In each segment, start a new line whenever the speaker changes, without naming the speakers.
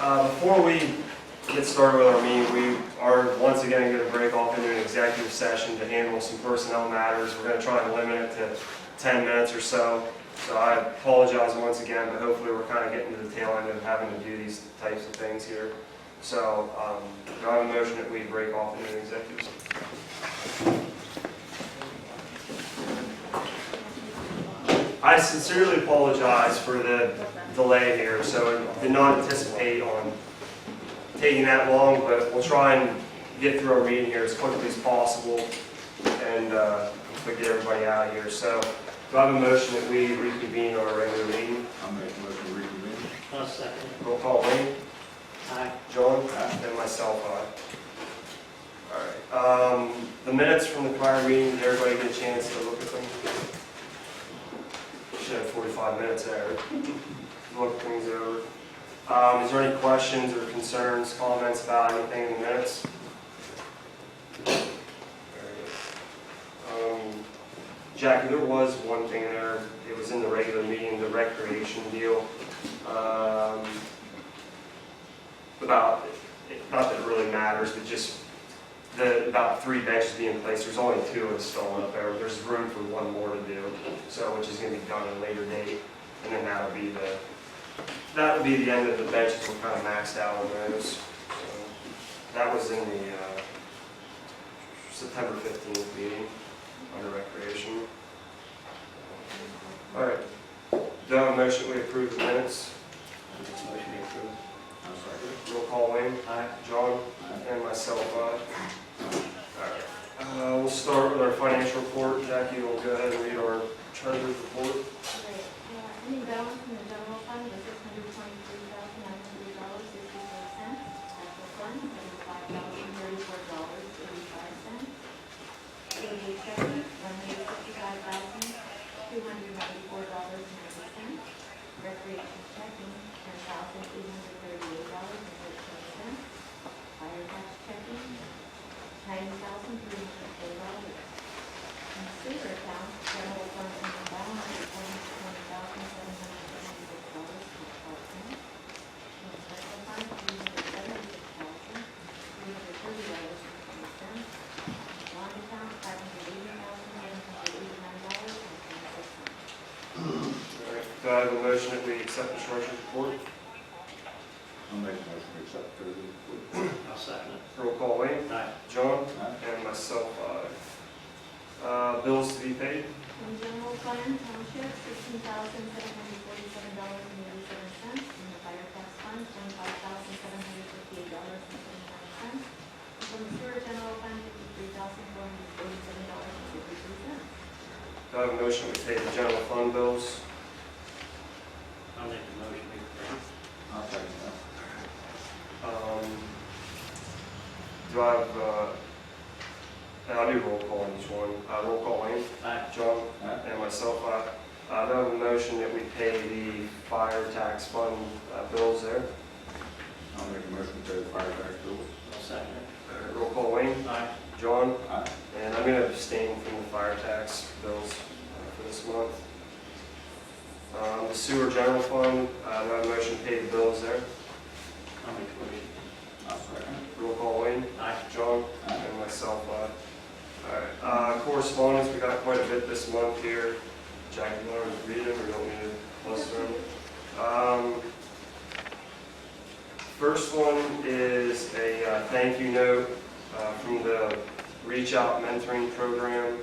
Before we get started with our meeting, we are once again going to break off into an executive session to handle some personnel matters. We're going to try and limit it to 10 minutes or so. So I apologize once again, but hopefully we're kind of getting to the tail end of having to do these types of things here. So do I have a motion that we break off into an executive session? I sincerely apologize for the delay here, so I did not anticipate on taking that long, but we'll try and get through our meeting here as quickly as possible and get everybody out of here. So do I have a motion that we reconvene our regular meeting?
I'll make a motion to reconvene.
I'll second.
Roll call, Wayne?
Aye.
John? Aye. And myself, aye. All right. The minutes from the prior meeting, did everybody get a chance to look at them? Should have 45 minutes there. Look things over. Is there any questions or concerns, comments about anything in the minutes? Jackie, there was one thing there. It was in the regular meeting, the recreation deal. About, not that it really matters, but just about 3 benches being placed. There's only 2 installed up there. There's room for 1 more to do, so which is going to be done at a later date, and then that would be the end of the benches. We're kind of maxed out on those. So that was in the September 15th meeting under recreation. All right. Do I have a motion we approve the minutes?
Motion to approve. I'll second.
Roll call, Wayne.
Aye.
John.
Aye.
And myself, aye. All right. We'll start with our financial report. Jackie will go ahead and read our treasurer's report.
Okay, any balance in the general fund was $623,900.64. Capital fund, $75,034.85. Daily checking, $155,294.90. Recreation checking, $10,838.13. Fire tax checking, $90,304. In sewer account, general fund ending balance is $120,776.12. In special fund, $376,330.50. Bond account, $580,789.26.
All right. Do I have a motion that we accept the treasurer's report?
I'll make a motion to accept the report.
I'll second it.
Roll call, Wayne.
Aye.
John.
Aye.
And myself, aye. Bills to be paid.
In general fund, township, $16,747.87. In the fire tax fund, $25,758.79. From the sewer general fund, $53,447.53.
Do I have a motion to pay the general fund bills?
I'll make the motion.
I'll second that.
Do I have, I'll do roll call on each one. Roll call, Wayne.
Aye.
John.
Aye.
And myself, aye. Do I have a motion that we pay the fire tax fund bills there?
I'll make a motion to pay the fire tax bill.
I'll second it.
Roll call, Wayne.
Aye.
John.
Aye.
And I'm going to abstain from the fire tax bills for this month. The sewer general fund, do I have a motion to pay the bills there?
I'll make the motion.
I'll second.
Roll call, Wayne.
Aye.
John.
Aye.
And myself, aye. All right. Correspondence, we got quite a bit this month here. Jack, you want to read them or you want me to list them? First one is a thank you note from the Reach Out Mentoring Program.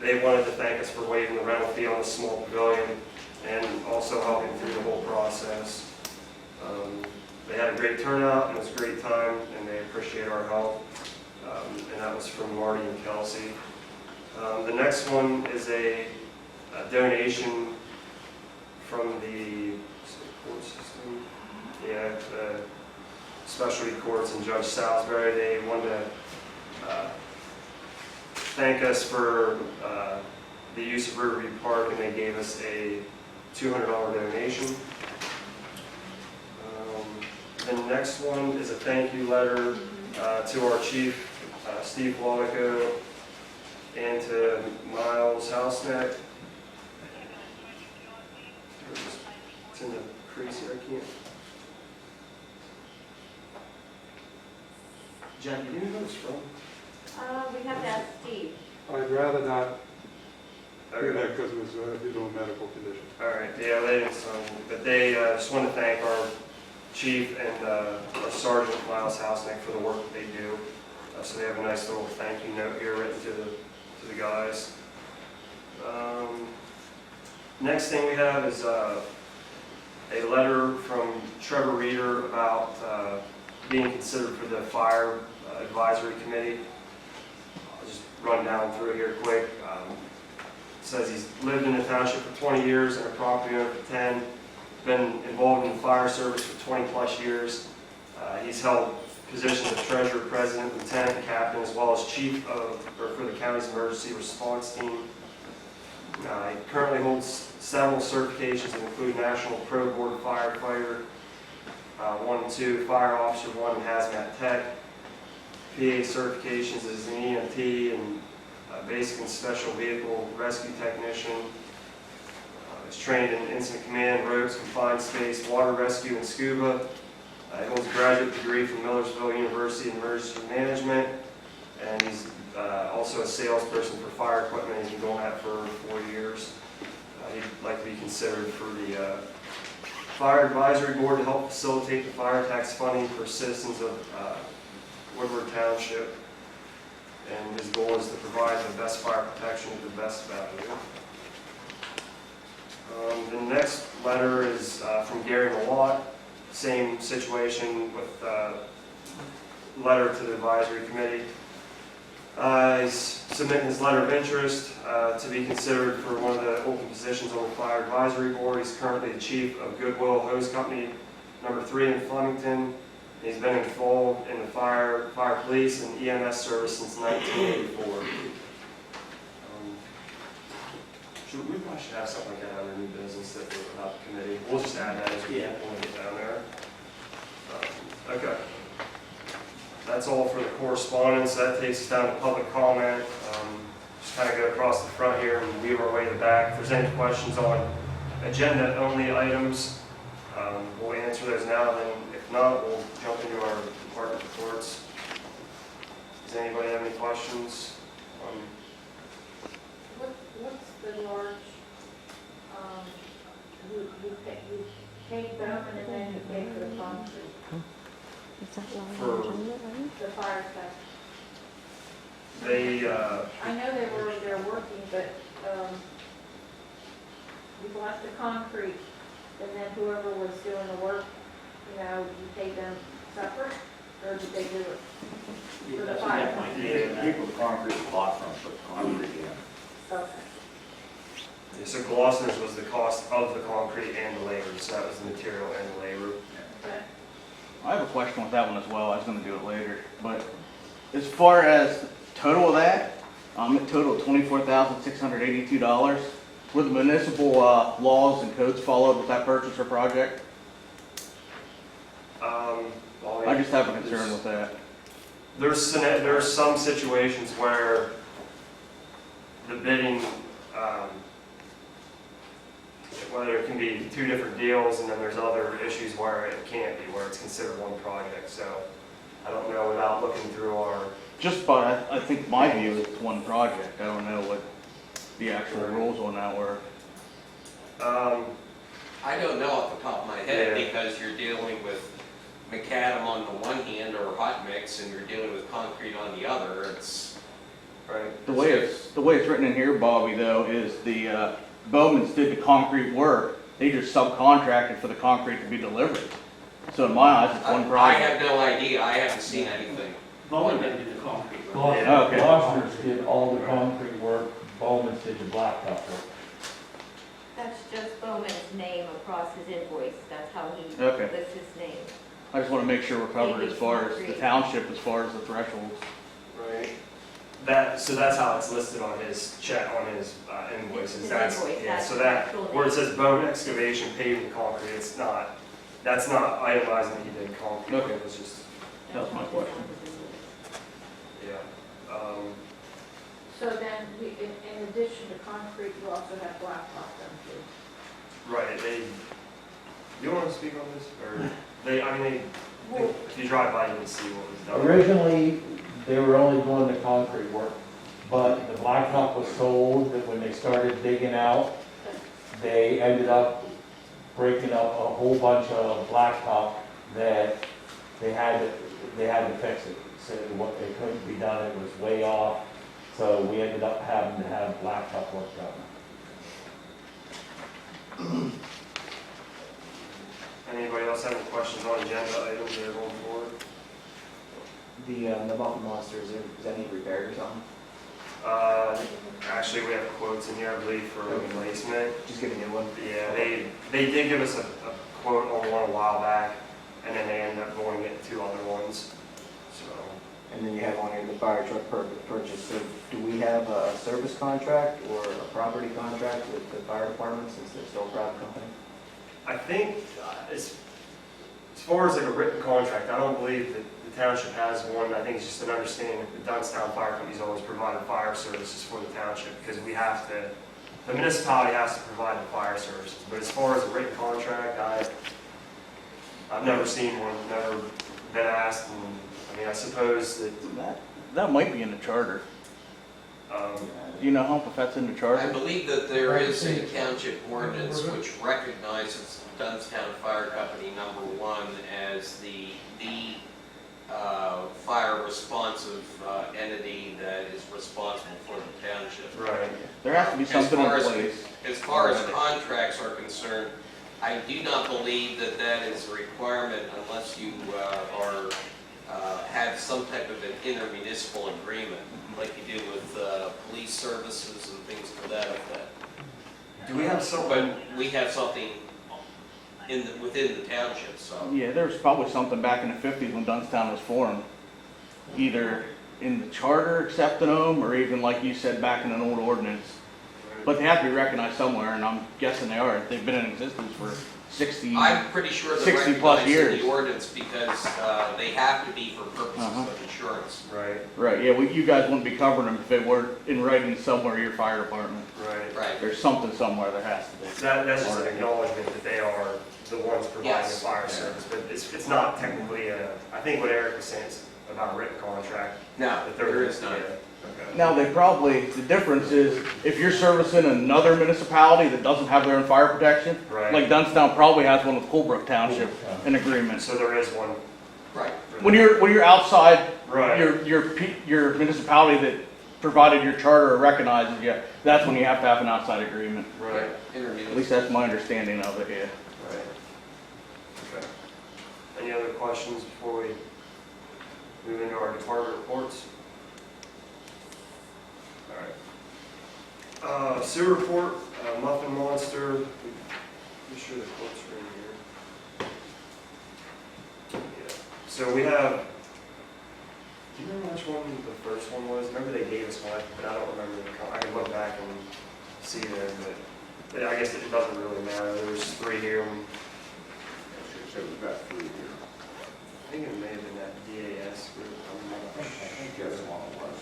They wanted to thank us for waiving the rental fee on the small pavilion and also helping through the whole process. They had a great turnout, and it was a great time, and they appreciate our help. And that was from Marty and Kelsey. The next one is a donation from the court system. Yeah, the specialty courts in Judge Salisbury. They wanted to thank us for the use of Riverview Park, and they gave us a $200 donation. The next one is a thank you letter to our chief, Steve Lodico, and to Miles Houseneck. It's in the crease here, I can't Jackie, do you know who it's from?
We have to ask Steve.
I'd rather not do
Okay.
that because it was due to a medical condition.
All right, yeah, they didn't sign, but they just want to thank our chief and our sergeant, Miles Housenick, for the work that they do. So they have a nice little thank you note here written to the guys. Next thing we have is a letter from Trevor Reeder about being considered for the fire advisory committee. I'll just run down through it here quick. It says he's lived in the township for 20 years and a property owner for 10. Been involved in the fire service for 20 plus years. He's held positions of treasurer, president, lieutenant, and captain, as well as chief for the county's emergency response team. He currently holds several certifications that include National Pro Board Firefighter, 1 and 2, Fire Officer 1, and Hazmat Tech. PA certifications as an EMT and Basic and Special Vehicle Rescue Technician. He's trained in Incident Command, Roads, Confined Space, Water Rescue, and Scuba. He holds a graduate degree from Millersville University in Emergency Management, and he's also a salesperson for fire equipment. He's been doing that for 4 years. He'd like to be considered for the Fire Advisory Board to help facilitate the fire tax funding for citizens of Woodward Township. And his goal is to provide the best fire protection at the best value. The next letter is from Gary Malott. Same situation with letter to the advisory committee. He's submitting his letter of interest to be considered for one of the open positions on the fire advisory board. He's currently the chief of Goodwill Hose Company number 3 in Flemington. He's been involved in the fire police, and EMS service since 1984. We probably should have something like that under new business that we're about the committee. We'll just add that as we get down there. Okay. That's all for the correspondence. That takes us down to public comment. Just kind of go across the front here and weave our way to the back. If there's any questions on agenda-only items, we'll answer those now. Then, if not, we'll jump into our department reports. Does anybody have any questions?
What's the large, you paid them and then you paid for the concrete,
Is that line
For-
on the agenda, right?
the fire stuff?
They,
I know they're working, but, you bought the concrete, and then whoever was doing the work, you paid them separate, or did they do it?
Yeah,
For the
that's
fire.
a good point.
Yeah, people concrete block from put concrete in.
Okay.
so Glosner's was the cost of the concrete and the labor, so that was the material and the labor.
Okay.
I have a question with that one as well. I was going to do it later. But as far as the total of that, it totaled $24,682. Were the municipal laws and codes followed with that purchase or project?
Well,
I just have a concern with that.
There's some situations where the bidding, whether it can be 2 different deals, and then there's other issues where it can't be, where it's considered one project. So I don't know without looking through our.
Just by, I think my view is it's one project. I don't know what the actual rules on that were.
I don't know off the top of my head
Yeah.
because you're dealing with macadam on the one hand or hot mix, and you're dealing with concrete on the other. It's
Right.
The way it's written in here, Bobby, though, is the Bowman's did the concrete work. They just subcontracted for the concrete to be delivered. So in my eyes, it's one
I
project.
have no idea. I haven't seen anything.
Bowman didn't do the concrete work.
Gloucester,
Okay.
Gloucester's did all the concrete work, Bowman's did the blacktop work.
That's just Bowman's name across his invoice, that's how he
Okay.
lists his name.
I just want to make sure we're covered as far as the township, as far as the thresholds.
Right. So that's how it's listed on his check, on his invoices.
His
That's,
invoice,
yeah,
that's
so
the
that,
actual
where it
name.
says Bone Excavation paving concrete, that's not itemizing that he did concrete.
Okay.
It was just,
That was my question.
yeah.
So then, in addition to concrete, you also have blacktop then too?
Right, you want to speak on this? Or they If you drive by, you can see what was done.
Originally, they were only doing the concrete work, but the blacktop was sold, that when they started digging out, they ended up breaking up a whole bunch of blacktop that they had to fix it. So what they couldn't be done, it was way off, so we ended up having to have blacktop work done.
Anybody else have any questions on agenda items that are going forward?
The Muffin Monster, is that any repaired or something?
Actually, we have quotes in here, I believe, for replacement.
Just get a new one?
Yeah, they did give us a quote on one a while back, and then they ended up going and getting 2 other ones, so.
And then you have on here the fire truck purchase. So do we have a service contract or a property contract with the fire department since they're still a private company?
I think, as far as like a written contract, I don't believe that the township has one. I think it's just an understanding that the Dunstown Fire Company's always provided fire services for the township, because we have to, the municipality has to provide the fire services. But as far as a written contract, I've never seen one, never been asked, and I mean, I suppose that,
That might be in the charter. Do you know, Hump, if that's in the
I
charter?
believe that there is a township ordinance which recognizes Dunstown Fire Company #1 as the fire responsive entity that is responsible for the township.
right.
There has to be something in place.
As far as contracts are concerned, I do not believe that that is a requirement unless you have some type of an intermunicipal agreement, like you do with police services and things to that effect.
Do we have something?
But we have something within the township, so.
Yeah, there was probably something back in the 50s when Dunstown was formed, either in the charter accepting them, or even like you said, back in an old ordinance. But they have to be recognized somewhere, and I'm guessing they are. They've been in existence for 60.
I'm pretty sure they're
60 plus
recognized in
years.
the ordinance because they have to be for purposes
Uh-huh.
of insurance.
Right,
Right, yeah, you guys wouldn't be covering them if they weren't in writing somewhere, your fire department.
right.
Right.
There's something somewhere there has to be.
That's just an acknowledgement that they are the ones providing the
Yes.
fire service, but it's not technically I think what Eric was saying is about a written contract.
No,
That
there is none.
Okay.
Now, the difference is, if you're servicing another municipality that doesn't have their own fire protection,
Right.
like Dunstown probably has one with Colebrook Township, an agreement.
So there is one.
Right.
for
When
that.
you're outside
Right.
your municipality that provided your charter or recognizes you, that's when you have to have an outside agreement.
Right,
Intermunicipal.
At least that's my understanding of it, yeah.
right. Okay. Any other questions before we move into our department reports? All right. Sewer report, Muffin Monster, pretty sure the quotes are in here. Yeah. So we have, do you remember which one the first one was? Remember they gave us one, but I don't remember I can look back and see there, but I guess it doesn't really matter. There's 3 here.
So we've got 3 here.
I think it may have been that DAS group. I'm not
I
sure.
think that's one it was.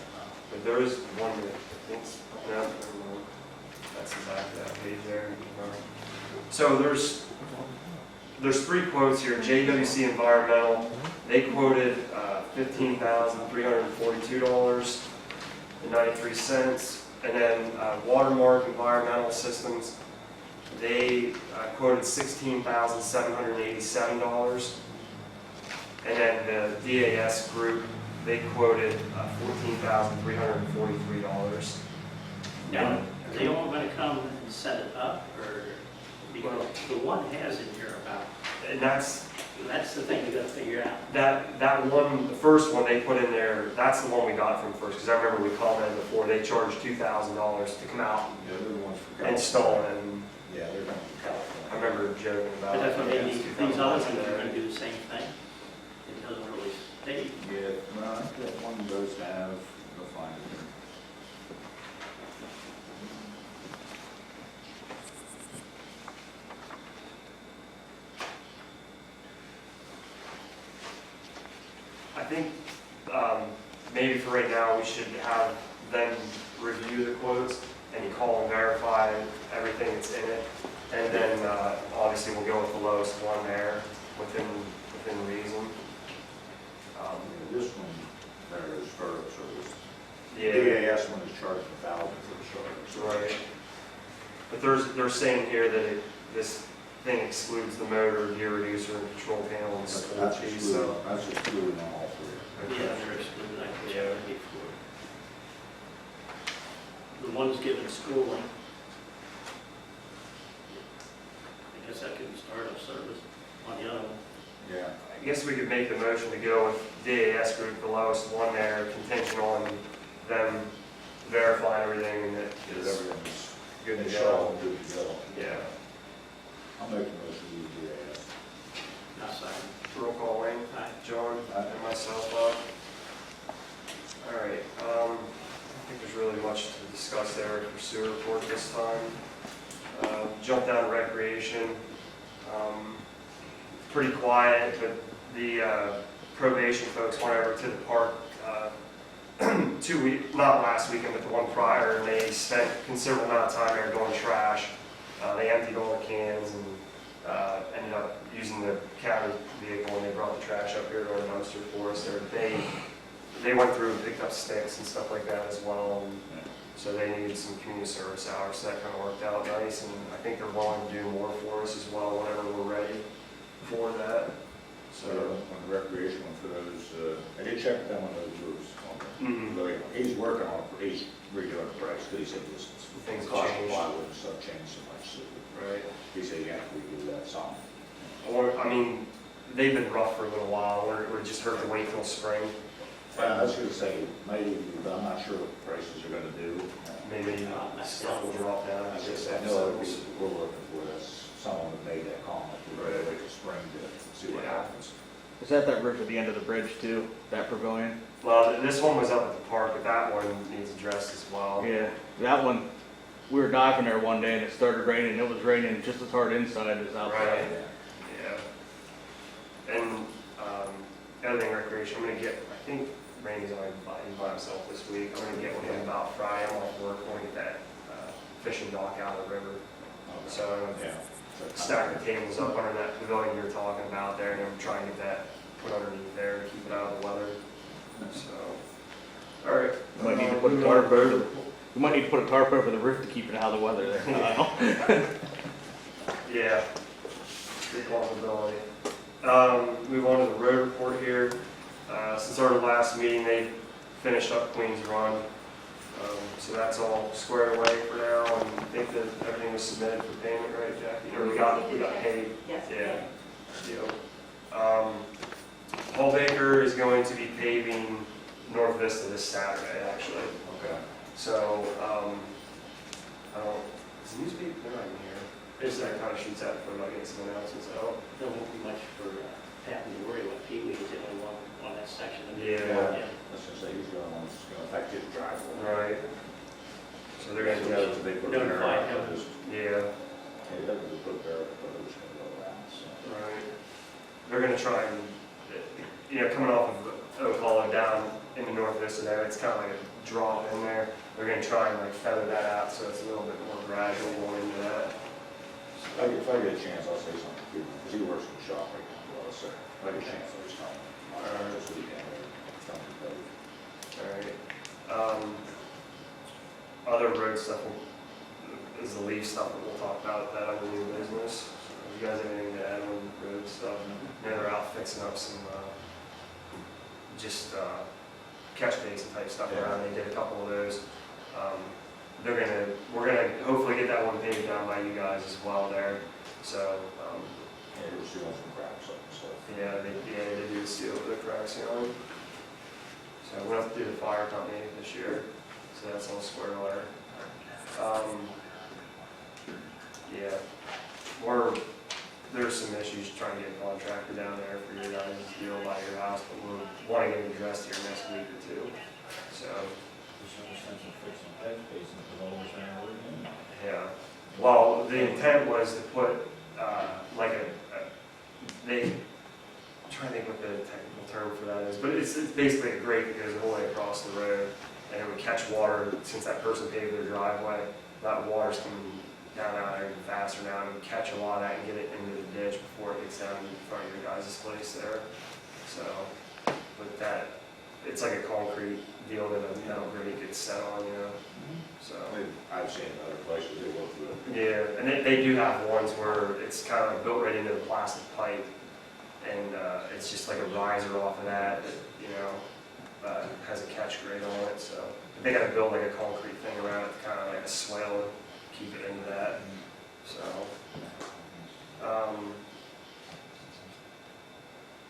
But there is one that I think's, no, never mind. That's exactly that page there. So there's 3 quotes here. JWC Environmental, they quoted $15,342.93. And then Watermark Environmental Systems, they quoted $16,787. And then the DAS group, they quoted $14,343.
Now, are they all gonna come and set it up, or, because the one has in here about,
And that's
the thing you gotta figure out.
that one, the first one they put in there, that's the one we got from first, because I remember we commented before, they charged $2,000 to come out
Yeah, they're the ones for
and install it. And
Yeah, they're going to California.
I remember joking about
But
it.
that's what they need, these other ones are
$2,000.
gonna do the same thing. It doesn't really state.
Yeah, well, I think that one of those have, go find it here.
I think maybe for right now, we should have them review the quotes and you call and verify everything that's in it. And then obviously we'll go with the lowest one there within reason. Yeah,
DAS one is charging $1,000 for the
right. But they're saying here that this thing excludes the motor, gear reducer, and control panel and spool
That's
piece, so.
excluding on all three.
Yeah, they're excluded, I can check before. The ones given schooling, I guess I could start a service on the other one.
Yeah.
I guess we could make the motion to go with DAS group, the lowest one there, contingent on them verifying everything and that
Get
is
everything's
good to
installed
go.
and good to go.
Yeah.
I'll make the motion to use DAS.
Not second.
Roll call, Wayne,
Aye.
John,
Aye.
and myself, Bob. All right, I don't think there's really much to discuss there for sewer report this time. Jump down to recreation. Pretty quiet, but the probation folks went over to the park 2 weeks, not last weekend, but the one prior, and they spent a considerable amount of time there doing trash. They emptied all the cans and ended up using the county vehicle, and they brought the trash up here to our dumpster for us there. They went through and picked up sticks and stuff like that as well, and so they needed some community service hours, so that kind of worked out nice, and I think they're willing to do more for us as well whenever we're ready for that.
So on the recreation one for those, I did check them on those roofs.
Mhm.
He's working on it, he's redoing the price, because he said this
Things
cost of
changed.
plywood and stuff changed so much. So
Right.
he said you have to redo that some.
Or, I mean, they've been rough for a little while, we're just hurt to wait till spring.
I was gonna say, maybe, but I'm not sure what the prices are gonna do.
Maybe stuff will drop down.
I guess I know other people we're looking for, that's someone that made that comment, we're ready to wait till spring to see what
Yeah.
happens.
Is that roof at the end of the bridge too, that pavilion?
Well, this one was up at the park, but that one needs addressed as well.
Yeah, that one, we were diving there one day and it started raining, it was raining just as hard inside as outside.
Right. Yeah. And, other thing recreation, I'm gonna get, I think Randy's only by himself this week. I'm gonna get with him about Friday. I'm off work. I'm gonna get that fishing dock out of the river. So I'm gonna
Yeah.
stack the tables up under that pavilion you were talking about there, and I'm trying to get that put underneath there to keep it out of the weather. So, all right.
We might need to put a tarp over, we might need to put a tarp over the roof to keep it out of the weather there.
Yeah. Good possibility. Move on to the road report here. Since our last meeting, they finished up Queens Run. So that's all squared away for now, and I think that everything was submitted for payment, right, Jackie? Or we got paid?
Yes.
Yeah. Deal. Paul Baker is going to be paving North Vista this Saturday, actually.
Okay.
So, I don't, is the newspaper, they're not even here. It's that kind of shoots out for about getting some announcements out.
There won't be much for having to worry about Pee Wee is the only one on that section.
Yeah.
I was gonna say, he's the only one that's gonna affect his driveway.
Right. So they're gonna
Yeah,
do,
it's a big
Notify
barrier.
him.
yeah,
He doesn't just put a barrier, but it's gonna go around, so.
right. They're gonna try and, coming off of Oak Hollow down into North Vista there, it's kind of like a drop in there. They're gonna try and like feather that out so it's a little bit more gradual going into that.
If I get a chance, I'll say something to him, because he works in the shop right now, well, so if I get a chance, I'll just tell him. This weekend, tell him to go.
All right. Other road stuff is the leaf stuff that we'll talk about that under new business. So if you guys have anything to add on road stuff? They're out fixing up some, catch basin type stuff around. They did a couple of those. We're gonna hopefully get that one paved down by you guys as well there. So,
Yeah, he was doing some cracks up and stuff.
yeah, they do the seal for the crack sealing. So we'll have to do the fire company this year, so that's all squared away. Yeah, there's some issues trying to get a contractor down there for your guys' deal by your house, but we're wanting to get it addressed here next week or two. So, yeah. Well, the intent was to put, I'm trying to think what the technical term for that is, but it's basically a grate that goes all the way across the road, and it would catch water, since that person paved their driveway, that water's coming down out there even faster now, and it would catch a lot of that and get it into the ditch before it gets down in front of your guys' place there. So, with that, it's like a concrete deal that a metal grate gets set on, so.
I've seen it other places, they will through it.
Yeah, and they do have ones where it's kind of built right into the plastic pipe, and it's just like a riser off of that, has a catch grate on it, so. They gotta build like a concrete thing around it, kind of like a swale to keep it into that, so. I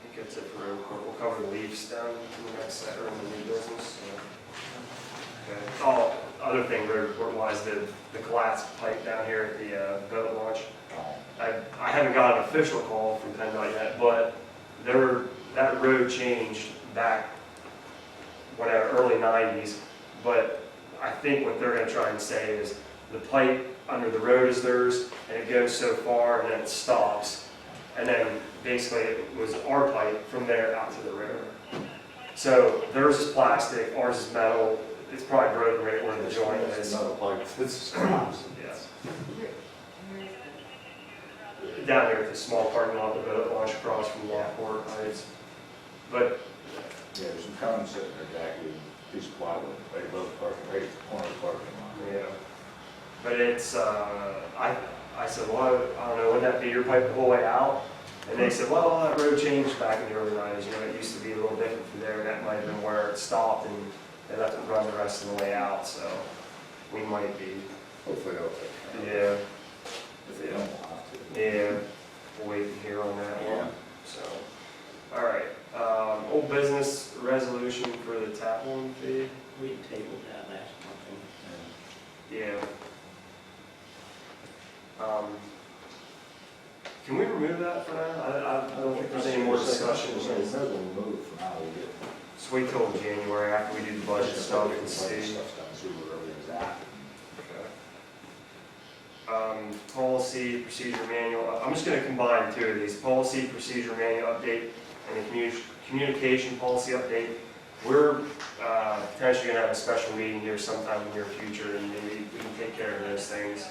think that's it for road court. We'll cover the leaves down in the next set, or in the new business. Okay. Oh, other thing, road court wise, the collapsed pipe down here at the boat launch. I haven't got an official call from PennDOT yet, but that road changed back whatever, early 90s. But I think what they're going to try and say is the pipe under the road is theirs, and it goes so far, and then it stops. And then basically it was our pipe from there out to the river. So theirs is plastic, ours is metal. It's probably broken right where the joint is.
Another pipe, this is
Yeah. Down there at the small parking lot, the boat launch across from Lockport Heights. But
yeah, there's some cones sitting there, Jackie, and a piece of plywood, right above the parking, right at the corner of the parking lot.
yeah, but it's I said, well, I don't know, wouldn't that be your pipe the whole way out? And they said, well, that road changed back in the early 90s. It used to be a little different through there, and that might have been where it stopped, and they let it run the rest of the way out. So we might be,
Hopefully they'll take care of it.
yeah,
If they don't, we'll have to.
yeah, we'll wait and hear on that
Yeah.
one. So, all right, old business resolution for the tap room fee.
We tabled that last month.
Yeah. Can we remove that for now? I don't think there's any more discussion.
We'll move it for now, we'll get.
Just wait till January after we do the budget stuff and see.
Stuff's done, see where everything's at.
Policy, procedure manual, I'm just gonna combine two of these, policy, procedure manual update, and the communication policy update. We're potentially gonna have a special meeting here sometime in the near future, and maybe we can take care of those things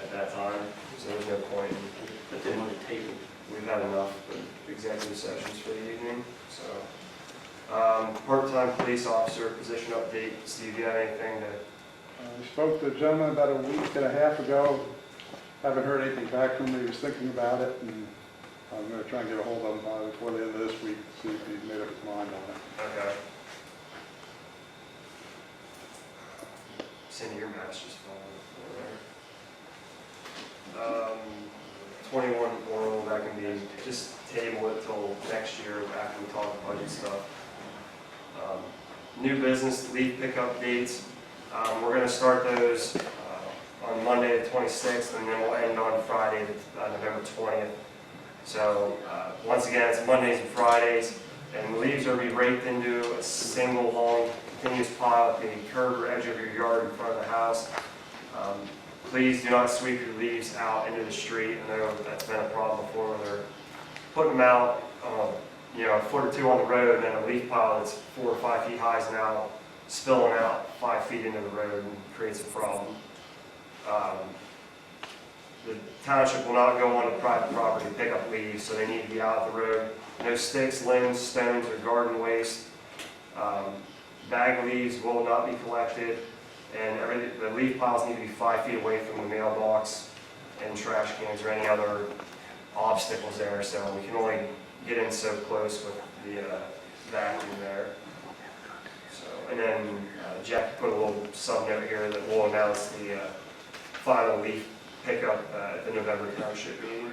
at that time, so there's no point.
But they want to table.
We've had enough executive sessions for the evening, so. Part-time police officer position update, Steve, do you have anything to?
I spoke to a gentleman about a week and a half ago. Haven't heard anything back from him. He was thinking about it, and I'm going to try and get a hold of him before the end of this week, see if he's made up his mind on it.
Okay. Cindy, your mask just fell over there. 21 oral, that can be, just table it till next year after we talk budget stuff. New business leave pickup dates. We're going to start those on Monday the 26th, and then we'll end on Friday, November 20th. So once again, it's Mondays and Fridays, and the leaves are to be raked into a single long continuous pile at the curb or edge of your yard in front of the house. Please do not sweep your leaves out into the street. I know that's been a problem before, where they're putting them out, a foot or two on the road, and then a leaf pile that's 4 or 5 feet high is now spilling out 5 feet into the road and creates a problem. The township will not go on to private property to pick up leaves, so they need to be out of the road. No sticks, limbs, stones, or garden waste. Bag leaves will not be collected, and the leaf piles need to be 5 feet away from the mailbox and trash cans or any other obstacles there, so we can only get in so close with the vacuum there. So, and then Jack put a little sub-note here that will announce the final leaf pickup at the November township meeting.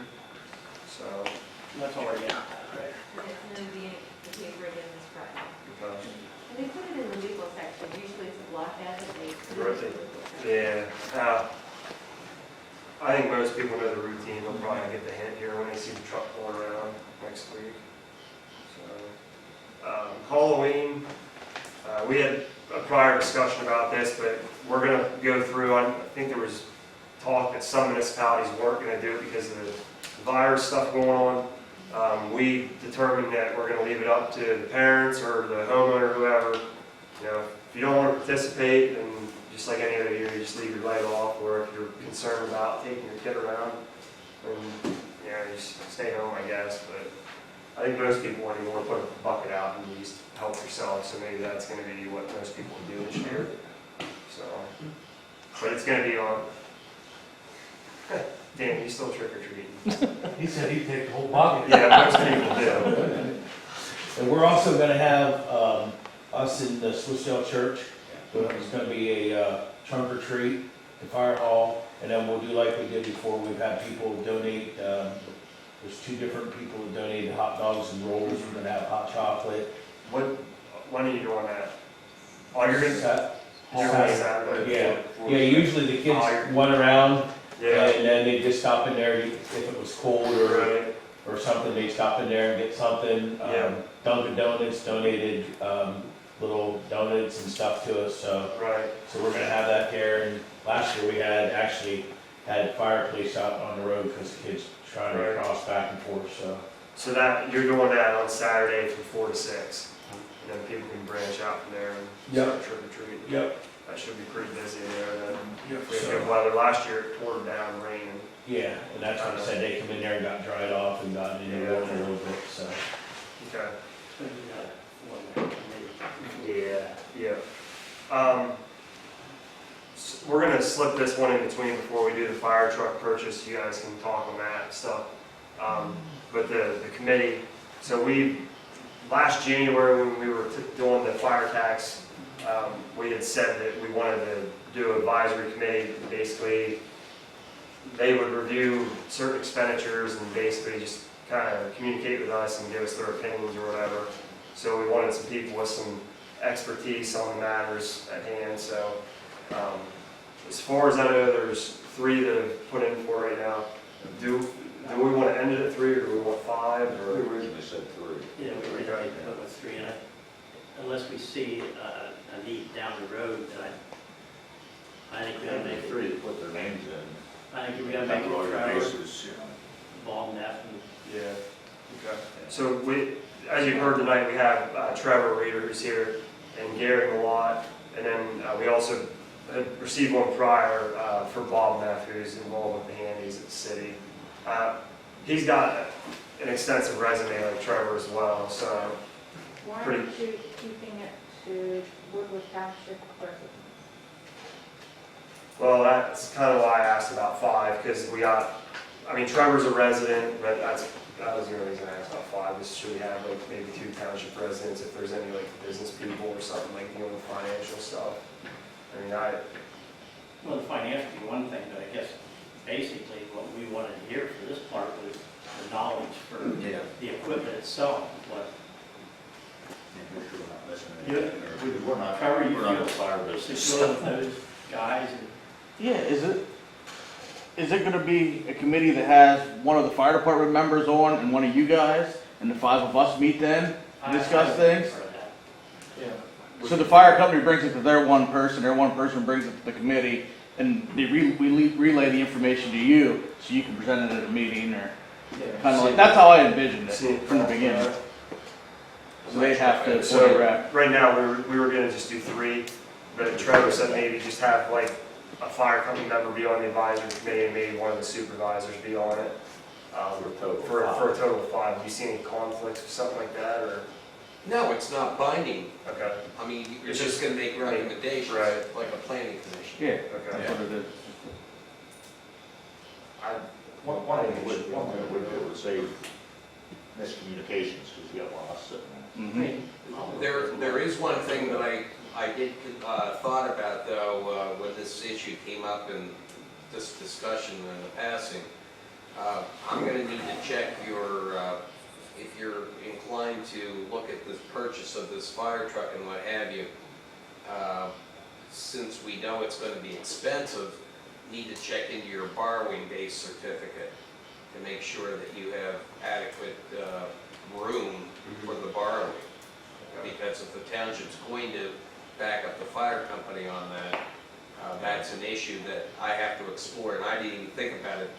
So
That's all I got.
okay.
And it's in the paper again this Friday.
And they put it in the legal section, usually it's a block ad that they put it in the legal section.
Yeah. I think most people know the routine. They'll probably get the hint here when they see the truck pulling around next week. So, Halloween, we had a prior discussion about this, but we're going to go through. I think there was talk that some municipalities weren't going to do it because of the virus stuff going on. We determined that we're going to leave it up to the parents or the homeowner, whoever. If you don't want to participate, then just like any other year, you just leave your light off. Or if you're concerned about taking your kid around, then you just stay home, I guess. I think most people want to put a bucket out and you just help yourself, so maybe that's gonna be what most people do this year. So, but it's gonna be on. Dan, you still trick or treating?
He said he'd take the whole bucket.
Yeah, most people do.
And we're also gonna have, us in the Swissdale Church, there's gonna be a trunk or treat, the fire hall, and then we'll do like we did before, we've had people donate, there's 2 different people who donated hot dogs and rolls, we're gonna have hot chocolate.
When are you doing that? Oh, you're gonna, you're gonna Saturday?
Yeah, usually the kids
Oh, you're-
went around,
Yeah,
and then they just stop in there, if it was cold
right,
or something, they'd stop in there and get something.
Yeah.
Dunkin' Donuts donated, little donuts and stuff to us, so
right.
we're gonna have that there. And last year we actually had fire police out on the road because the kids trying to
Right.
cross back and forth, so.
So that, you're doing that on Saturday from 4 to 6, and then people can branch out from there and
Yep.
start trick or treating.
Yep.
That should be pretty busy there then.
Yep.
We had good weather last year, it poured down rain.
Yeah, and that's what I said, they come in there and got dried off and got in the water a little bit, so.
Okay.
So you gotta form that committee.
Yeah. We're gonna slip this one in between before we do the fire truck purchase, you guys can talk on that stuff. But the committee, so last January when we were doing the fire tax, we had said that we wanted to do an advisory committee. Basically, they would review certain expenditures and basically just kind of communicate with us and give us their opinions or whatever. So we wanted some people with some expertise on the matters at hand. So as far as I know, there's 3 that have put in for it right now. Do we want to end it at 3 or do we want 5?
We
Or
originally said 3.
Yeah, we originally put with 3 in it. Unless we see a need down the road, then I think we gotta make it.
3 to put their names in.
I think we gotta make it
Cover all your
Trevor,
bases, you know.
Ball Neff, and
yeah. Okay. So as you heard tonight, we have Trevor Reeder who's here and Gary Malott, and then we also had received one prior for Bob Neff, who's involved with the handies at the city. He's got an extensive resume like Trevor as well, so
Why
Pretty-
aren't you keeping it to Woodward Township versus?
well, that's kind of why I asked about 5, because Trevor's a resident, but that was the only reason I asked about 5, is should we have like maybe 2 township residents if there's any like business people or something like dealing with financial stuff.
well, the financial would be one thing, but I guess basically what we wanted to hear for this part was the knowledge for
Yeah.
the equipment itself, what
Make sure we're not missing
Yeah.
anything. Or we're not,
Trevor, you
we're not
feel
the fire business.
secure with those guys and
Yeah, is it gonna be a committee that has one of the fire department members on and one of you guys, and the 5 of us meet then, discuss things?
For that.
Yeah.
So the fire company brings it to their one person brings it to the committee, and we relay the information to you, so you can present it at a meeting, or kind of like, that's how I envisioned it from the beginning. So they have to
So
interact.
right now, we were gonna just do 3, but Trevor said maybe just have like a fire company member be on the advisory committee and maybe one of the supervisors be on it. For a total of 5. Do you see any conflicts or something like that, or?
No, it's not binding.
Okay,
I mean, you're just gonna make recommendations,
Right.
like a planning commission.
Yeah,
okay.
that's what it is.
One thing it would save miscommunications, because you got one of us sitting there.
Mhm.
There is one thing that I did thought about though, when this issue came up in this discussion and the passing. I'm gonna need to check if you're inclined to look at the purchase of this fire truck and what have you. Since we know it's gonna be expensive, need to check into your borrowing base certificate to make sure that you have adequate room for the borrowing. Because if the township's going to back up the fire company on that, that's an issue that I have to explore, and I didn't even think about it,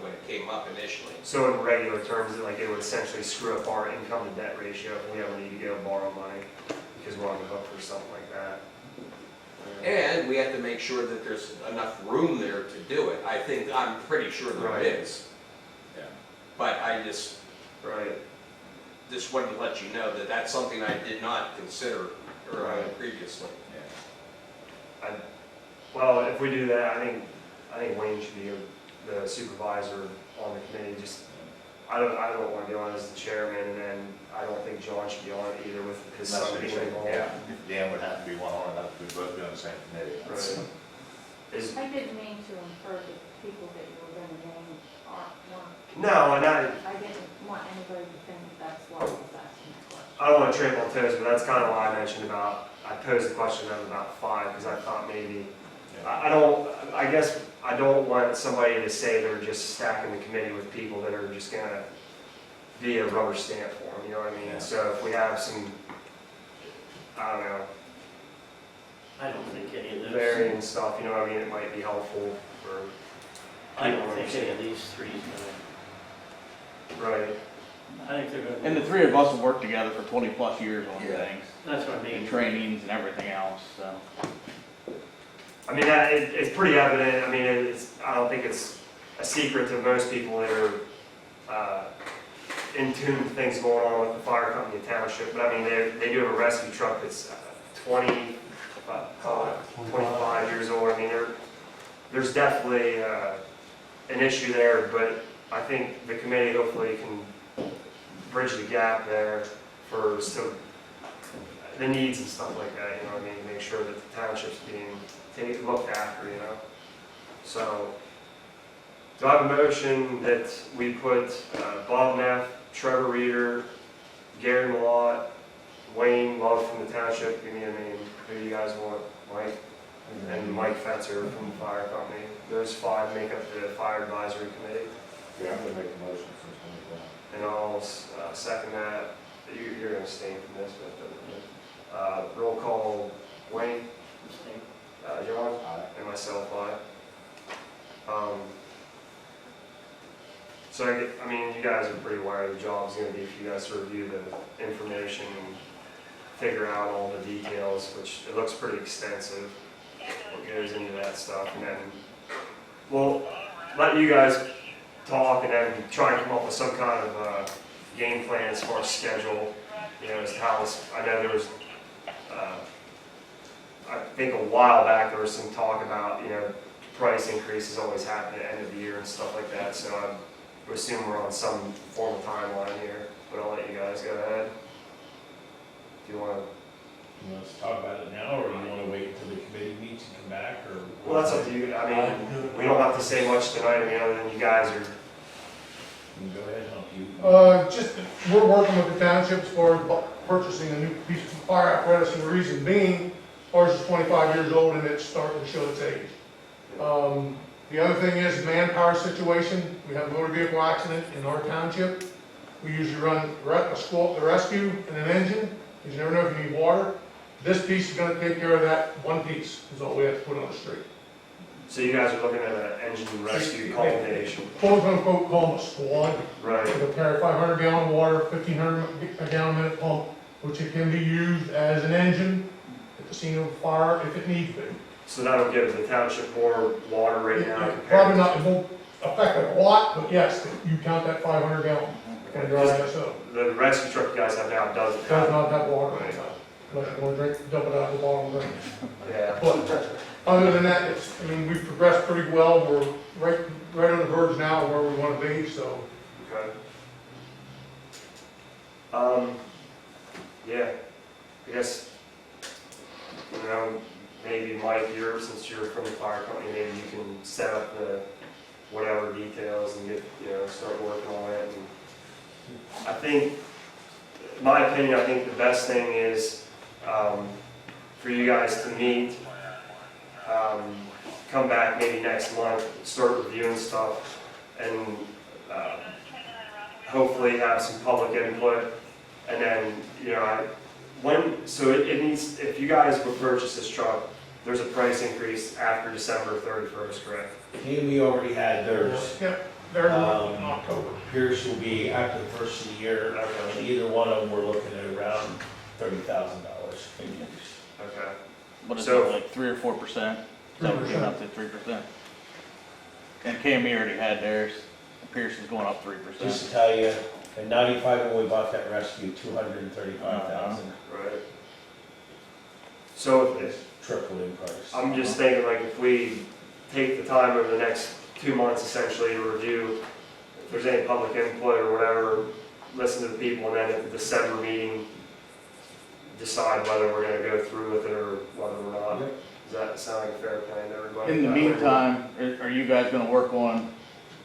when it came up initially.
So in regular terms, it would essentially screw up our income to debt ratio if we ever need to go borrow money, because we're on the hook for something like that.
And we have to make sure that there's enough room there to do it. I'm pretty sure there
Right.
is.
Yeah.
But
Right.
Just wanted to let you know that that's something I did not consider previously.
Well, if we do that, I think Wayne should be the supervisor on the committee. Just, I don't want to be on as the chairman, and then I don't think John should be on it either with his
That's
son
what
being
you're saying,
involved.
yeah. Dan would have to be one on it, we both be on the same committee.
Right. Is,
I didn't mean to infer that people that you were gonna name weren't,
no, and
I didn't want anybody to think that's why I was asking the question.
I don't want to trample on toes, but that's kind of why I mentioned about, I posed the question of about 5, because I thought maybe, I guess I don't want somebody to say they're just stacking the committee with people that are just gonna be a rubber stamp for them, you know what I mean?
Yeah.
So if we have some, I don't know,
I don't think any of those.
varying stuff, you know what I mean, it might be helpful for,
I don't think any of these three is gonna,
right,
I think they're gonna.
And the three of us have worked together for 20+ years on
Yeah.
things,
That's what I mean.
and trainings and everything else, so.
I mean, it's pretty evident, I mean, I don't think it's a secret to most people that are in tune with things going on with the fire company in township, but I mean, they do have a rescue truck that's 25 years old. I mean, there's definitely an issue there, but I think the committee hopefully can bridge the gap there for still the needs and stuff like that, you know what I mean, make sure that the township's being looked after, you know. So, do I have a motion that we put Bob Neff, Trevor Reeder, Gary Malott, Wayne Love from the township, give me a name, who you guys want, Mike, and Mike Fetzer from the fire company. Those 5 make up the fire advisory committee,
Yeah, I'm gonna make the motion since we're
and I'll second that. You're gonna abstain from this, but roll call, Wayne, John, and myself, aye. So, I mean, you guys are pretty aware the job's gonna be for you guys to review the information and figure out all the details, which it looks pretty extensive, what goes into that stuff, and then we'll let you guys talk and then try and come up with some kind of game plan as far as schedule, you know, as to how this, I know there was, I think a while back there was some talk about, you know, price increases always happen at the end of the year and stuff like that, so I would assume we're on some form of timeline here, but I'll let you guys go ahead. Do you want to?
You want us to talk about it now, or you want to wait until the committee meets and come back, or?
Well, that's up to you. I mean, we don't have to say much tonight, I mean, other than you guys are,
Go ahead, help you.
Just, we're working with the townships for purchasing a new piece of fire apparatus, and the reason being, ours is 25 years old and it's starting to show its age. The other thing is manpower situation. We have a motor vehicle accident in our township. We usually run the rescue and an engine, because you never know if you need water. This piece is going to take care of that one piece, is all we have to put on the street.
so you guys are looking at an engine rescue combination.
Quote unquote, call them a squad.
Right,
It'll carry 500 gallon of water, 1,500 gallon a minute pump, which it can be used as an engine at the scene of a fire if it needs to.
so that'll give the township more water right now.
Probably not, it won't affect it a lot, but yes, you count that 500 gallon. And dry that up.
The rescue truck you guys have now doesn't
Does
have.
not have water in it, unless you want to drink, dump it out the bottom of it.
Yeah,
But other than that, it's, I mean, we've progressed pretty well. We're right on the verge now of where we want to be, so.
okay. Yeah, I guess, you know, maybe Mike, since you're from the fire company, maybe you can set up the whatever details and get, you know, start working on it. And I think, in my opinion, I think the best thing is for you guys to meet, come back maybe next month, start reviewing stuff, and hopefully have some public input. And then, you know, so it needs, if you guys would purchase this truck, there's a price increase after December 31st, correct?
We already had theirs.
Yep, they're in October.
Pierce will be after the first of the year, and either one of them, we're looking at around $30,000 increase.
Okay.
What is
So-
it, like 3 or 4%? Is that what we're up to, 3%? And KME already had theirs. Pierce is going up 3%.
Just to tell you, in 95 when we bought that rescue, 235,000,
Right. So if,
triple in price.
I'm just thinking like if we take the time over the next 2 months essentially to review if there's any public input or whatever, listen to the people, and then at the December meeting, decide whether we're gonna go through with it or whether we're not.
Yep.
Does that sound like a fair plan to everybody?
In the meantime, are you guys gonna work on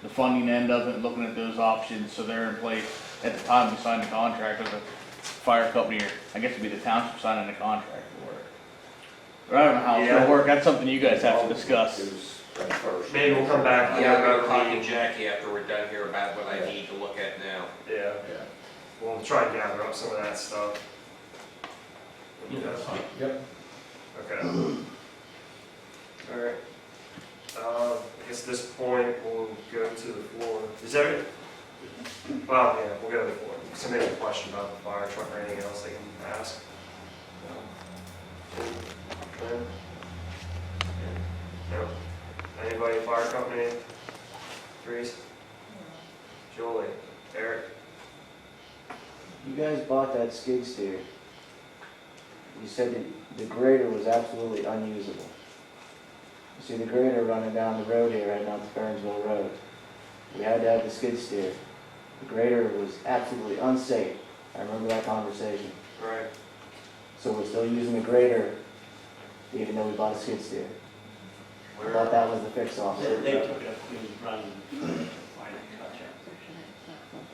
the funding end of it, looking at those options, so they're in place at the time we sign the contract with the fire company, or I guess it'd be the township signing the contract for it? Or I don't know how it's
Yeah.
gonna work, that's something you guys have to discuss.
First.
Maybe we'll come back.
Yeah, I'm gonna talk to Jackie after we're done here about what I need to look at now.
Yeah,
Yeah.
we'll try and gather up some of that stuff.
Yep.
Okay. Alright. I guess at this point, we'll go to the floor. Is there, well, yeah, we'll go to the floor. Somebody have a question about the fire truck or anything else they can ask? No? No? Anybody, fire company? Trees? Julie? Eric?
You guys bought that skid steer. You said that the grader was absolutely unusable. You see the grader running down the road here, heading out to Fernsville Road. We had to have the skid steer. The grader was absolutely unsafe. I remember that conversation.
Right.
So we're still using the grader, even though we bought a skid steer. I thought that was the fix off.
They took it up Queen's Run, fine cut check.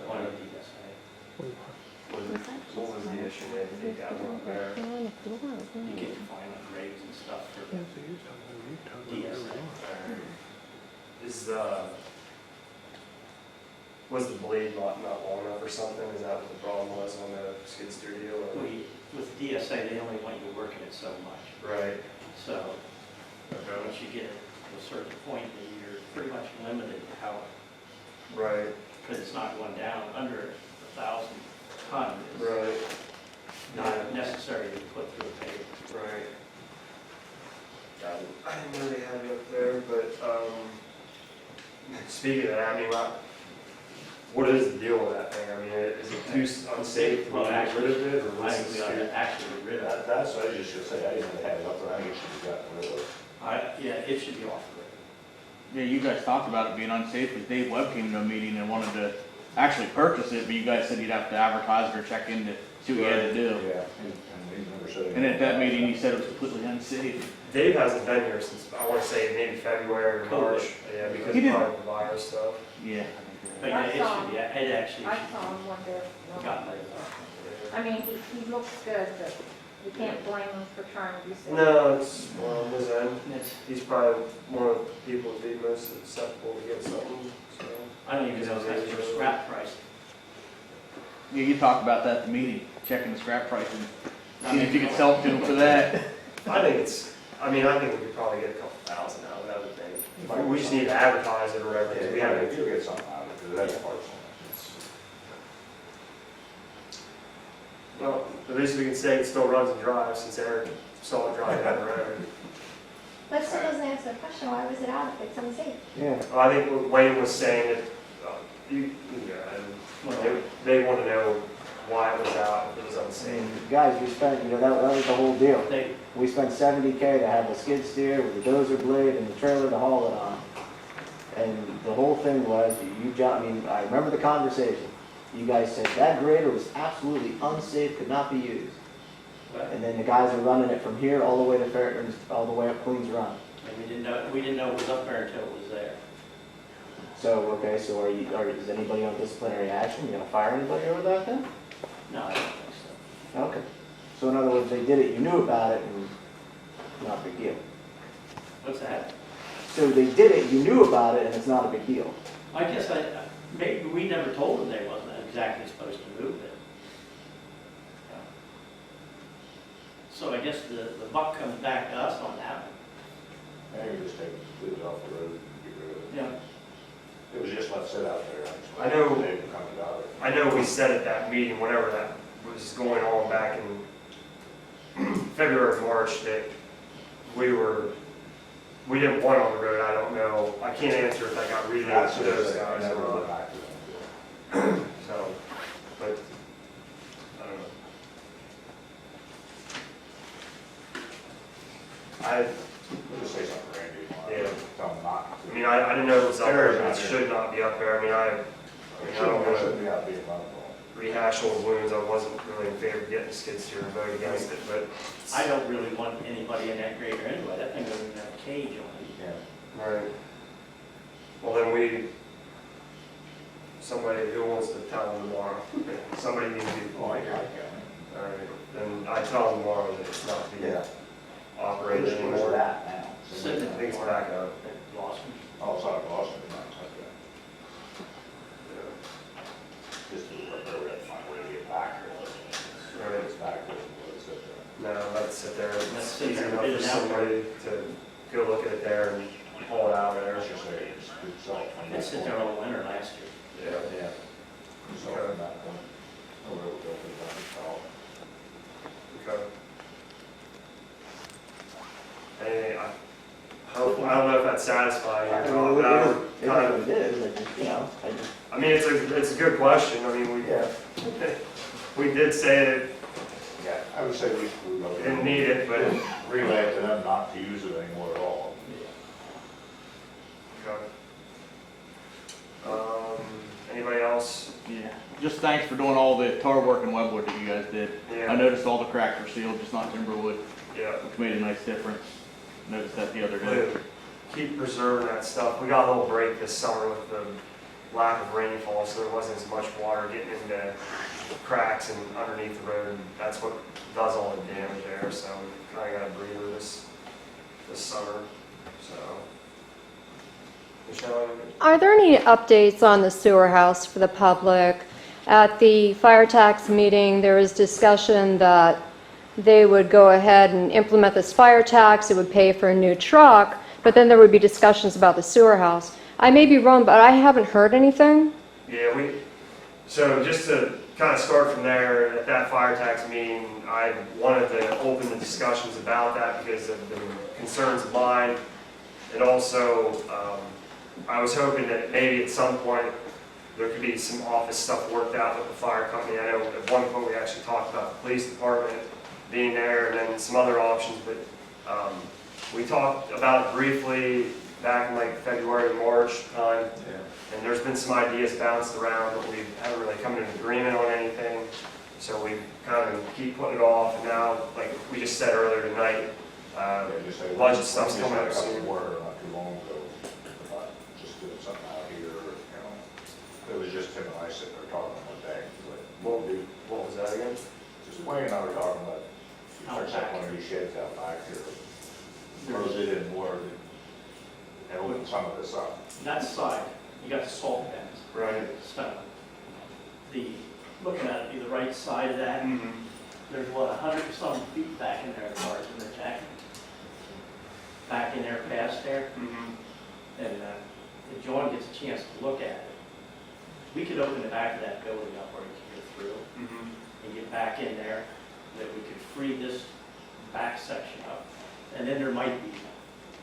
One of the DSA.
What was the issue they got one there?
You get to find on grades and stuff for DSA.
Is was the blade not long enough or something? Is that what the problem was on the skid steer deal? Or?
With DSA, they only want you working it so much.
Right.
So
Okay.
once you get to a certain point, then you're pretty much limited to how,
Right.
because it's not going down under 1,000 tons. It's
Right.
not necessary to put through a pavement.
Right. I didn't know they had it up there, but speaking of that, I mean, what is the deal with that thing? I mean, is it too unsafe to
Well,
get rid of it, or
I
what's
think we ought
the
to actually get rid of it.
That's what I just should say, I didn't know they had it up there, I think it should be gotten rid of.
Yeah, it should be off the road.
Yeah, you guys talked about it being unsafe, because Dave Webb came to a meeting and wanted to actually purchase it, but you guys said you'd have to advertise it or check in to see what you had to do.
Yeah, and we never said.
And at that meeting, you said it was completely unsafe.
Dave hasn't been here since, I want to say, maybe February or March. Yeah, because
He
of
didn't-
probably the virus stuff.
Yeah.
But yeah, it should be, it actually
I
should
saw him one day.
be gotten rid of.
I mean, he looks good, but you can't blame him for trying to be safe.
No, it's on his end.
It's-
He's probably one of the people who'd be most susceptible to get something, so.
I don't even know if that's your scrap price.
Yeah, you talked about that at the meeting, checking the scrap price and seeing if you could sell it to them for that.
I think I think we could probably get a couple thousand out of that, I would think. We just need to advertise it or whatever, because we haven't.
You'll get something out of it, because that's parts
Well, at least we can say it still runs and drives, since Eric saw it drive down the road.
That still doesn't answer the question, why was it out if it's unsafe?
Yeah.
Well, I think what Wayne was saying that, they want to know why it was out, if it was unsafe.
Guys, we spent, that was the whole deal.
They,
We spent $70K to have a skid steer with a dozer blade and the trailer to haul it on. And the whole thing was, I remember the conversation. You guys said that grader was absolutely unsafe, could not be used. And then the guys are running it from here all the way to Fairton, all the way up Queens Run.
and we didn't know it was up there until it was there.
So, okay, so is anybody on disciplinary action? You gonna fire anybody over that then?
No, I don't think so.
Okay. So in other words, they did it, you knew about it, and not a big deal.
What's that?
So they did it, you knew about it, and it's not a big deal.
I guess maybe we never told them they wasn't exactly supposed to move it. So I guess the buck comes back to us on that one.
Maybe just leave it off the road and get rid of it.
Yeah.
It was just left sit out there.
I know-
They didn't come about it.
I know we said at that meeting, whenever that was going on back in February, March, that we were we didn't want on the road, I don't know, I can't answer if that got relayed to those guys
Never
or
went
not.
back to them.
So, but, I don't know.
We'll just say something to Randy.
Yeah.
Tell him not to.
I mean, I didn't know it was up there, but it
Fair.
should not be up there. I mean, I don't want to
Shouldn't be out being level.
rehash old wounds. I wasn't really in favor of getting the skid steer and vote against it, but.
I don't really want anybody in that grader anyway, that thing doesn't even have a cage on it.
Yeah.
Right. Well, then somebody who wants to tell them tomorrow. Somebody needs to be.
Oh, I can.
All right, then I tell them tomorrow that it's not being
Yeah.
operated
Where's
anymore.
that now?
Sitting in
I think it's
the
back up.
Lost me.
Oh, it's not Boston, okay. Just to where we have to find a way to get back here.
Right.
It's back there, it's up there.
No, let it sit there.
Let's
It's
sit
easy
there,
enough
bid
for
it out.
somebody to go look at it there and haul it out of there.
Let's just say it's itself.
It sit there all winter last year.
Yeah.
Yeah. So from that point, oh, we'll go for that, so.
Okay. Hey, I don't know if that's satisfying or not, but I would kind of,
It is, I just, you know,
I mean, it's a good question. I mean, we did say that
Yeah, I would say we
didn't need it, but,
relay it to them not to use it anymore at all.
okay. Anybody else?
Yeah, just thanks for doing all the tar work and web work that you guys did.
Yeah.
I noticed all the cracks were sealed, just not timberwood,
Yeah.
which made a nice difference. Noticed that the other day.
Lou, keep preserving that stuff. We got a little break this summer with the lack of rainfall, so there wasn't as much water getting into cracks and underneath the road. And that's what does all the damage there, so we kind of got a breather this summer, so. Michelle?
Are there any updates on the sewer house for the public? At the fire tax meeting, there was discussion that they would go ahead and implement this fire tax, it would pay for a new truck, but then there would be discussions about the sewer house. I may be wrong, but I haven't heard anything.
Yeah, so just to kind of start from there, at that fire tax meeting, I wanted to open the discussions about that because of the concerns of mine. And also, I was hoping that maybe at some point there could be some office stuff worked out with the fire company. I know at one point we actually talked about the police department being there and then some other options, but we talked about it briefly back in like February, March time. And there's been some ideas bounced around, but we haven't really come to an agreement on anything. So we kind of keep putting it off. And now, like we just said earlier tonight, budget stuff's coming up soon.
Not too long ago, about just doing something out here, you know. It was just him and I sitting there talking one day, like,
What was that again?
just Wayne and I were talking about, fix up one of these sheds out back here. Close it in more, and open some of this up.
That side, you got the salt bins.
Right.
So, looking at it, the right side of that, there's what, 100 some feet back in there as far as in the jacket. Back in there past there, and if John gets a chance to look at it, we could open the back of that building up where you can get through and get back in there, that we could free this back section up. And then there might be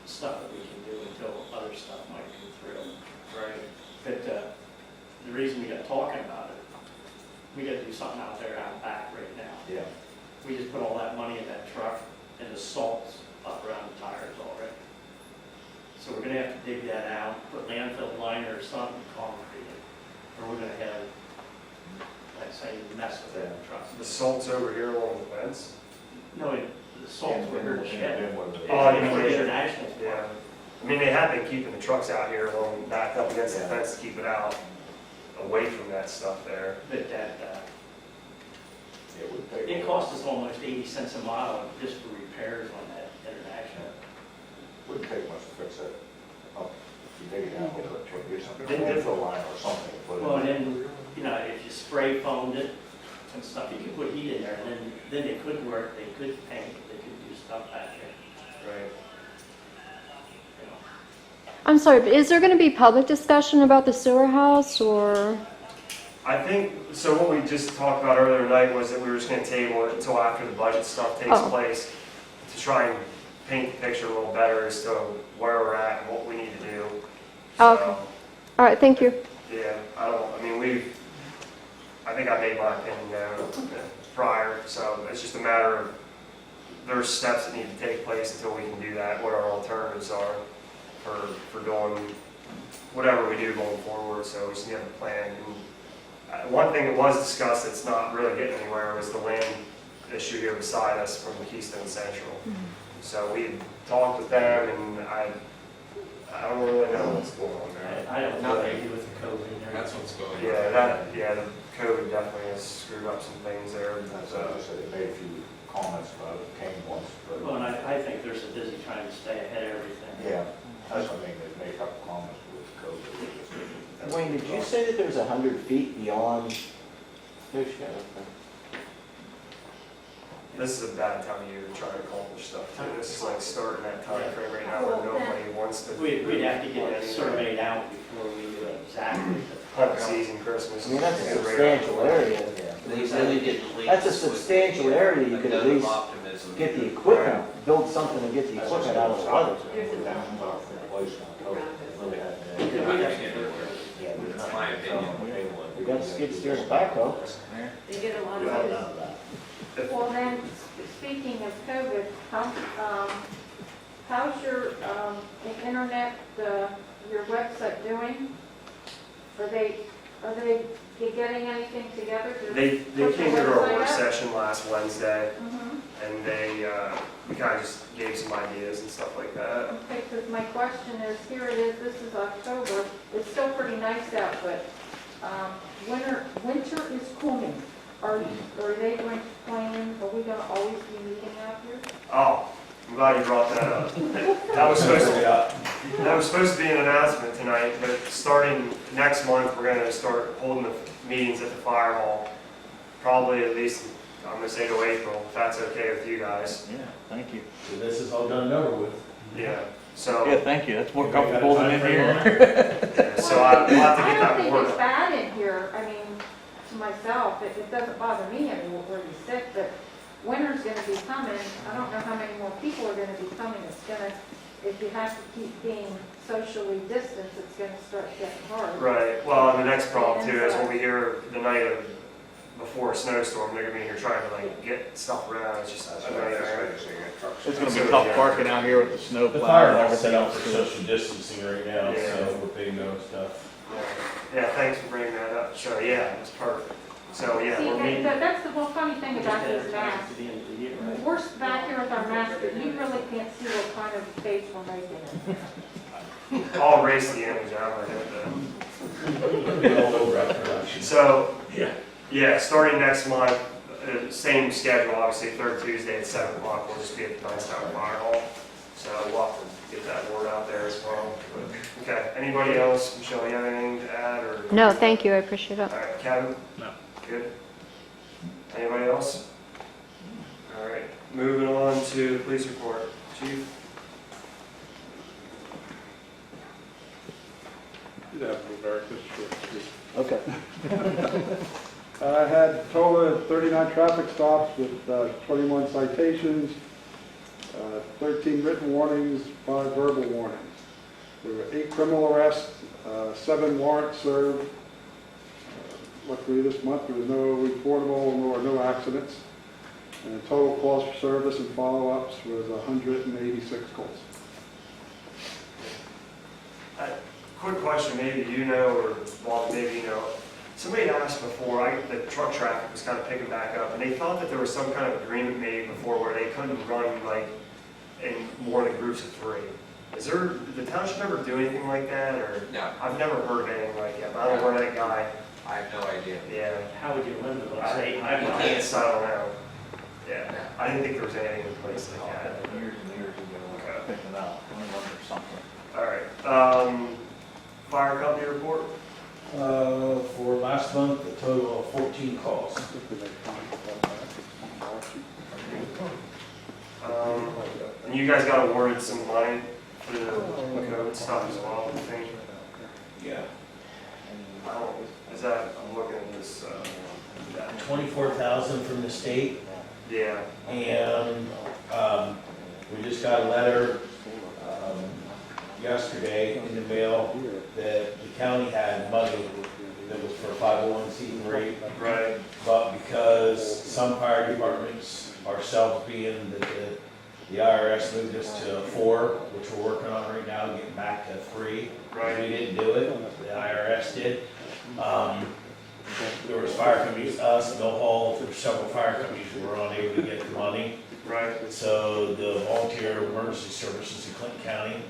stuff that we can do until other stuff might come through.
Right.
But the reason we got talking about it, we got to do something out there out back right now.
Yeah.
We just put all that money in that truck and the salt's up around the tires already. So we're gonna have to dig that out, put landfill liner or something, concrete it, or we're gonna have, like say, mess with that truck.
The salt's over here along the fence?
No, the salt's where the shed.
Oh, you
It's
mean
where
the
the
shed.
international's
Yeah.
parked.
I mean, they have been keeping the trucks out here along, backed up against the fence to keep it out, away from that stuff there.
But that,
It would take.
it cost us almost 80 cents a mile just for repairs on that international.
Wouldn't take much to fix it. Oh, you take it down a little bit, try to get something,
Didn't it-
landfill line or something to put in.
Well, and then, you know, if you spray foamed it and stuff, you could put heat in there, and then they could work, they could paint, they could do stuff back there,
Right.
you know.
I'm sorry, but is there going to be public discussion about the sewer house, or?
I think, so what we just talked about earlier tonight was that we were just gonna table it until after the budget stuff takes
Oh.
place to try and paint the picture a little better as to where we're at and what we need to do.
Oh, okay. All right, thank you.
Yeah, I think I made my opinion known prior, so it's just a matter of, there's steps that need to take place until we can do that, what our alternatives are for doing whatever we do going forward, so we just need to have a plan. And one thing that was discussed that's not really getting anywhere was the land issue here beside us from Keystone Central. So we had talked with them, and I don't really know what's going on there.
I don't know what they do with the COVID and
That's
everything.
what's going on.
The COVID definitely has screwed up some things there.
That's what I said, they made a few comments about it, came once, but.
Well, and I think they're so busy trying to stay ahead of everything.
Yeah, that's what I mean, they made a couple comments with COVID.
Wayne, did you say that there's 100 feet beyond Fishkill?
This is a bad time of year to try to accomplish stuff too. This is like starting that time frame right now where nobody wants to.
We'd have to get it surveyed out before we do exactly.
Hunt season, Christmas.
I mean, that's a substantial area.
They really didn't leave
That's a
us with
substantial area, you could at
a note of
least
optimism.
get the equipment, build something and get the equipment out of the weather.
There's a
That's my opinion.
We got skid steer and backhoe.
They get a lot of use.
Well, then, speaking of COVID, how's your internet, your website doing? Are they getting anything together? to
They
put the
came to our
website
work
up?
session last Wednesday,
Mhm.
and we kind of just gave some ideas and stuff like that.
Okay, because my question is, here it is, this is October, it's still pretty nice out, but winter is coming. Are they going to plan, are we going to always be meeting out here?
Oh, I'm glad you brought that up. That was supposed to be an announcement tonight, but starting next month, we're going to start holding the meetings at the fire hall. Probably at least, I'm going to say to April, if that's okay with you guys.
Yeah, thank you.
So this is all done and over with.
Yeah, so.
Yeah, thank you. That's more
You got a
comfortable than in
time frame
here.
on it?
Yeah, so we'll have to get
I don't
that
think
word
it's
out.
bad in here, I mean, to myself, it doesn't bother me anymore where you sit, but winter's gonna be coming, I don't know how many more people are gonna be coming, if you have to keep being socially distanced, it's gonna start getting hard.
Right, well, and the next problem too is when we hear the night before a snowstorm, they're gonna be here trying to like get stuff around, it's just
That's
a
what I
nightmare.
just say, trucks.
It's gonna be tough parking out here with the snow
The
plow
fire
and
hall's set
everything
up
else.
for social distancing right now,
Yeah.
so what they know stuff.
Yeah, thanks for bringing that up, so yeah, it's perfect. So yeah,
See,
we're meeting,
that's the whole funny thing about these masks.
To the end of the year, right?
We're back here with our masks, but you really can't see what kind of face we're making.
I'll erase the image out of my head though.
All over after production.
So,
Yeah.
yeah, starting next month, same schedule, obviously, third Tuesday at 7 o'clock, we'll just be at the Knightstown Fire Hall. So we'll have to get that word out there as well. But, okay, anybody else? Michelle, you have anything to add or?
No, thank you, I appreciate it.
All right, Kevin?
No.
Good. Anybody else? All right, moving on to the police report. Chief?
You'd have to go back this short.
Okay.
I had a total of 39 traffic stops with 21 citations, 13 written warnings, 5 verbal warnings. There were 8 criminal arrests, 7 warrants served. Luckily this month there was no reportable nor no accidents. And the total calls for service and follow-ups was 186 calls.
Quick question, maybe you know, or Bob, maybe you know. Somebody asked before, the truck traffic was kind of picking back up, and they thought that there was some kind of agreement made before where they couldn't run like in more than groups of 3. Is there, did the township ever do anything like that, or?
No,
I've never heard of anything like that, but I don't know where that guy,
I have no idea.
yeah.
How would you limit it?
I
Say,
I
I'm not.
don't know. Yeah, I didn't think there was anything in place like that.
Years and years ago, picking up, or something.
All right, fire company report?
For last month, a total of 14 calls.
And you guys got awarded some money for the COVID stuff as well, I think.
Yeah.
Is that, I'm looking at this,
24,000 from the state,
yeah,
and We just got a letter yesterday in the mail that the county had money that was for 501c3.
Right.
But because some fire departments, ourselves being the IRS moved us to 4, which we're working on right now, getting back to 3.
Right.
We didn't do it, the IRS did. There was fire companies, us, Mill Hall, there were several fire companies who were unable to get the money.
Right.
So the Volunteer Emergency Services in Clinton County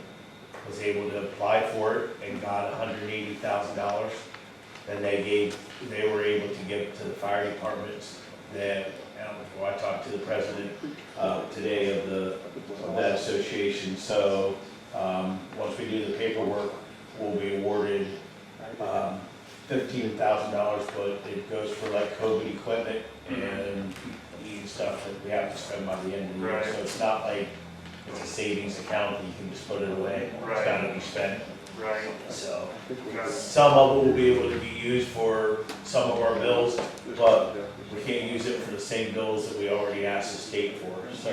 was able to apply for it and got $180,000. And they were able to give it to the fire departments that, I talked to the president today of that association. So once we do the paperwork, we'll be awarded $15,000, but it goes for like COVID equipment and PPE and stuff that we have to spend by the end of the year.
Right.
So it's not like it's a savings account that you can just put it away. It's gotta be spent.
Right.
So
Okay.
some of it will be able to be used for some of our bills, but we can't use it for the same bills that we already asked the state for. So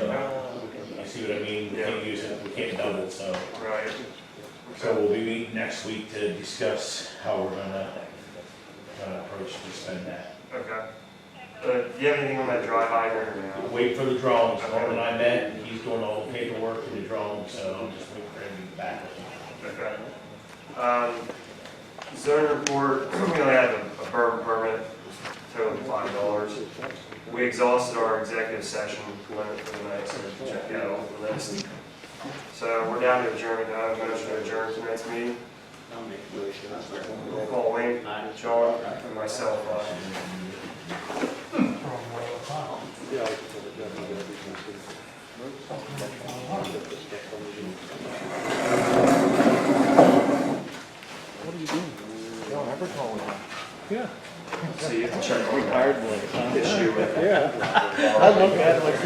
you see what I mean? We can't use it, we can't double, so.
Right.
So we'll be meeting next week to discuss how we're gonna approach to spend that.
Okay. Do you have anything on that dry hydrant or no?
Wait for the drawings. Norman and I met, and he's doing all the paperwork and the drawings, so I'm just waiting for him to be back.
Okay. Zoning report, we only had a burn permit, total $5. We exhausted our executive session limit for the night, so check that off the list. So we're down to adjournment now. I'm going to adjourn tonight's meeting. Roll call, Wayne, John, and myself. So you can check on that issue with.
I look at it like